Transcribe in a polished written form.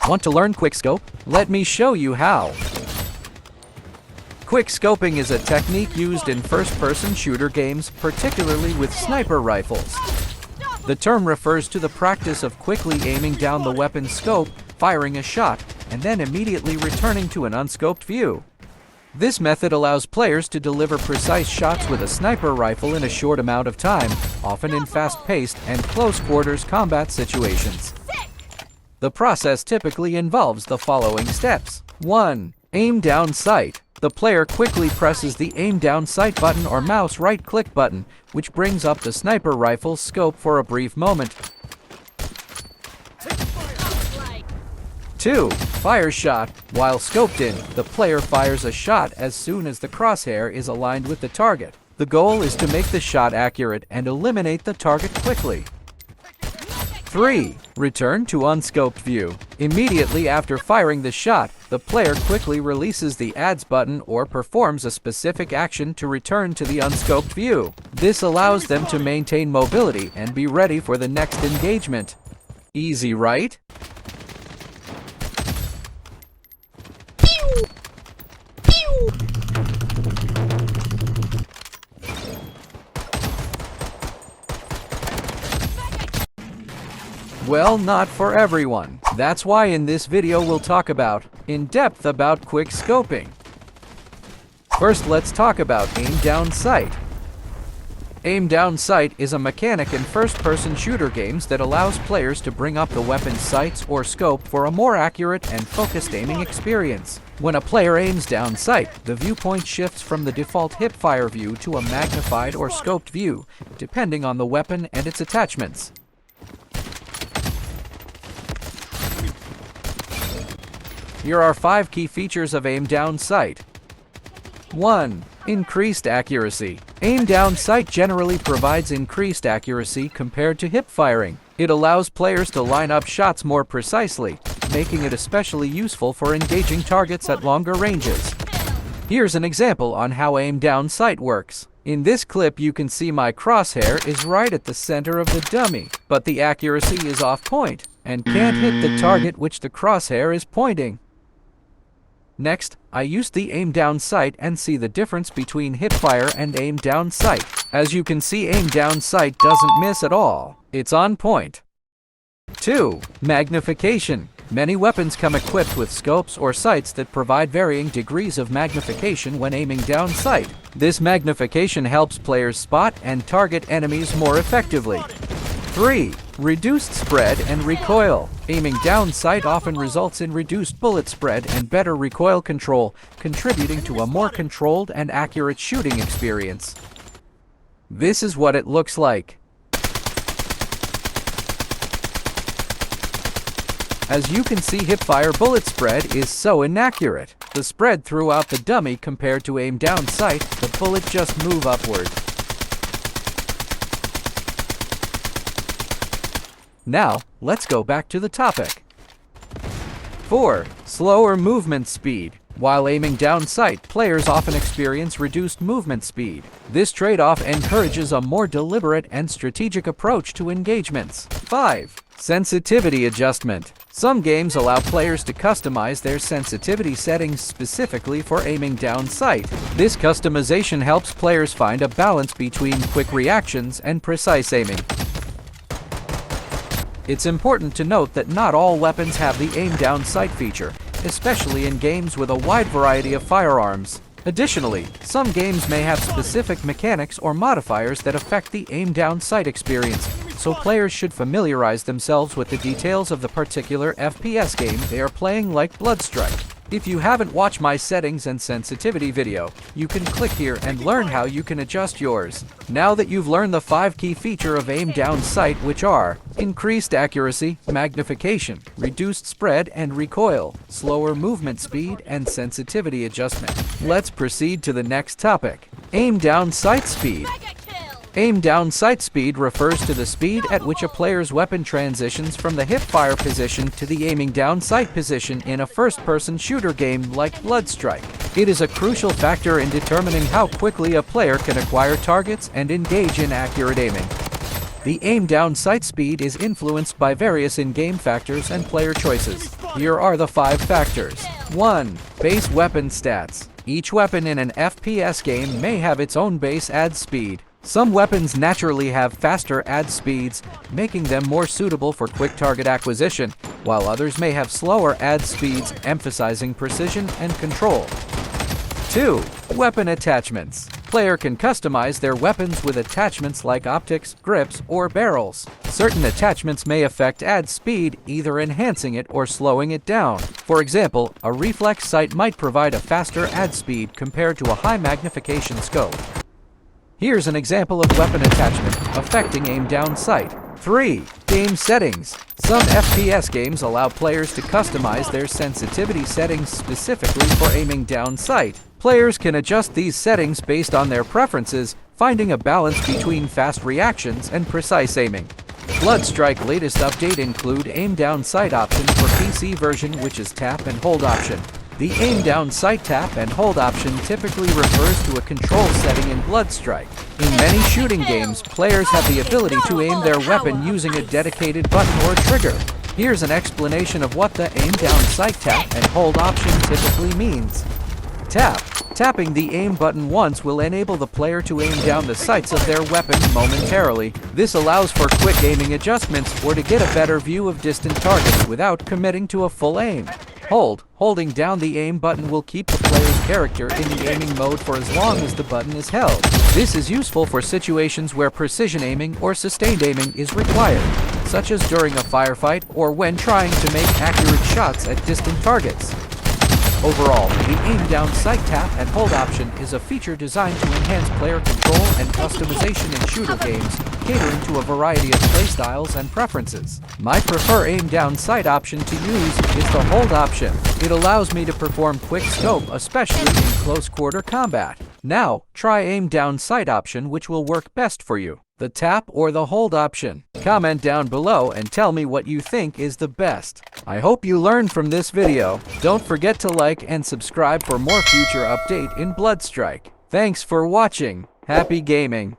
Want to learn quickscope? Let me show you how. Quickscoping is a technique used in first-person shooter games, particularly with sniper rifles. The term refers to the practice of quickly aiming down the weapon's scope, firing a shot, and then immediately returning to an unscoped view. This method allows players to deliver precise shots with a sniper rifle in a short amount of time, often in fast-paced and close-quarters combat situations. The process typically involves the following steps. 1. Aim down sight. The player quickly presses the aim down sight button or mouse right-click button, which brings up the sniper rifle's scope for a brief moment. 2. Fire shot. While scoped in, the player fires a shot as soon as the crosshair is aligned with the target. The goal is to make the shot accurate and eliminate the target quickly. 3. Return to unscoped view. Immediately after firing the shot, the player quickly releases the adds button or performs a specific action to return to the unscoped view. This allows them to maintain mobility and be ready for the next engagement. Easy, right? Well, not for everyone. That's why in this video we'll talk in depth about quickscoping. First, let's talk about aim down sight. Aim down sight is a mechanic in first-person shooter games that allows players to bring up the weapon's sights or scope for a more accurate and focused aiming experience. When a player aims down sight, the viewpoint shifts from the default hipfire view to a magnified or scoped view, depending on the weapon and its attachments. Here are 5 key features of aim down sight. 1. Increased accuracy. Aim down sight generally provides increased accuracy compared to hip firing. It allows players to line up shots more precisely, making it especially useful for engaging targets at longer ranges. Here's an example on how aim down sight works. In this clip you can see my crosshair is right at the center of the dummy, but the accuracy is off point and can't hit the target which the crosshair is pointing. Next, I used the aim down sight and see the difference between hipfire and aim down sight. As you can see, aim down sight doesn't miss at all. It's on point. 2. Magnification. Many weapons come equipped with scopes or sights that provide varying degrees of magnification when aiming down sight. This magnification helps players spot and target enemies more effectively. 3. Reduced spread and recoil. Aiming down sight often results in reduced bullet spread and better recoil control, contributing to a more controlled and accurate shooting experience. This is what it looks like. As you can see, hipfire bullet spread is so inaccurate. The spread throughout the dummy compared to aim down sight, the bullet just move upward. Now, let's go back to the topic. 4. Slower movement speed. While aiming down sight, players often experience reduced movement speed. This trade-off encourages a more deliberate and strategic approach to engagements. 5. Sensitivity adjustment. Some games allow players to customize their sensitivity settings specifically for aiming down sight. This customization helps players find a balance between quick reactions and precise aiming. It's important to note that not all weapons have the aim down sight feature, especially in games with a wide variety of firearms. Additionally, some games may have specific mechanics or modifiers that affect the aim down sight experience, so players should familiarize themselves with the details of the particular FPS game they are playing, like Bloodstrike. If you haven't watched my settings and sensitivity video, you can click here and learn how you can adjust yours. Now that you've learned the 5 key features of aim down sight, which are increased accuracy, magnification, reduced spread and recoil, slower movement speed, and sensitivity adjustment, let's proceed to the next topic. Aim down sight speed. Aim down sight speed refers to the speed at which a player's weapon transitions from the hip-fire position to the aiming down sight position in a first-person shooter game like Bloodstrike. It is a crucial factor in determining how quickly a player can acquire targets and engage in accurate aiming. The aim down sight speed is influenced by various in-game factors and player choices. Here are the 5 factors. 1. Base weapon stats. Each weapon in an FPS game may have its own base add speed. Some weapons naturally have faster add speeds, making them more suitable for quick target acquisition, while others may have slower add speeds, emphasizing precision and control. 2. Weapon attachments. Player can customize their weapons with attachments like optics, grips, or barrels. Certain attachments may affect add speed, either enhancing it or slowing it down. For example, a reflex sight might provide a faster add speed compared to a high magnification scope. Here's an example of weapon attachment affecting aim down sight. 3. Game settings. Some FPS games allow players to customize their sensitivity settings specifically for aiming down sight. Players can adjust these settings based on their preferences, finding a balance between fast reactions and precise aiming. Bloodstrike latest update include aim down sight option for PC version, which is tap and hold option. The aim down sight tap and hold option typically refers to a control setting in Bloodstrike. In many shooting games, players have the ability to aim their weapon using a dedicated button or trigger. Here's an explanation of what the aim down sight tap and hold option typically means. Tap. Tapping the aim button once will enable the player to aim down the sights of their weapon momentarily. This allows for quick aiming adjustments or to get a better view of distant targets without committing to a full aim. Hold. Holding down the aim button will keep the player's character in the aiming mode for as long as the button is held. This is useful for situations where precision aiming or sustained aiming is required, such as during a firefight or when trying to make accurate shots at distant targets. Overall, the aim down sight tap and hold option is a feature designed to enhance player control and customization in shooter games, catering to a variety of playstyles and preferences. My preferred aim down sight option to use is the hold option. It allows me to perform quick scope, especially in close quarter combat. Now, try aim down sight option, which will work best for you, the tap or the hold option. Comment down below and tell me what you think is the best. I hope you learned from this video. Don't forget to like and subscribe for more future update in Bloodstrike. Thanks for watching. Happy gaming.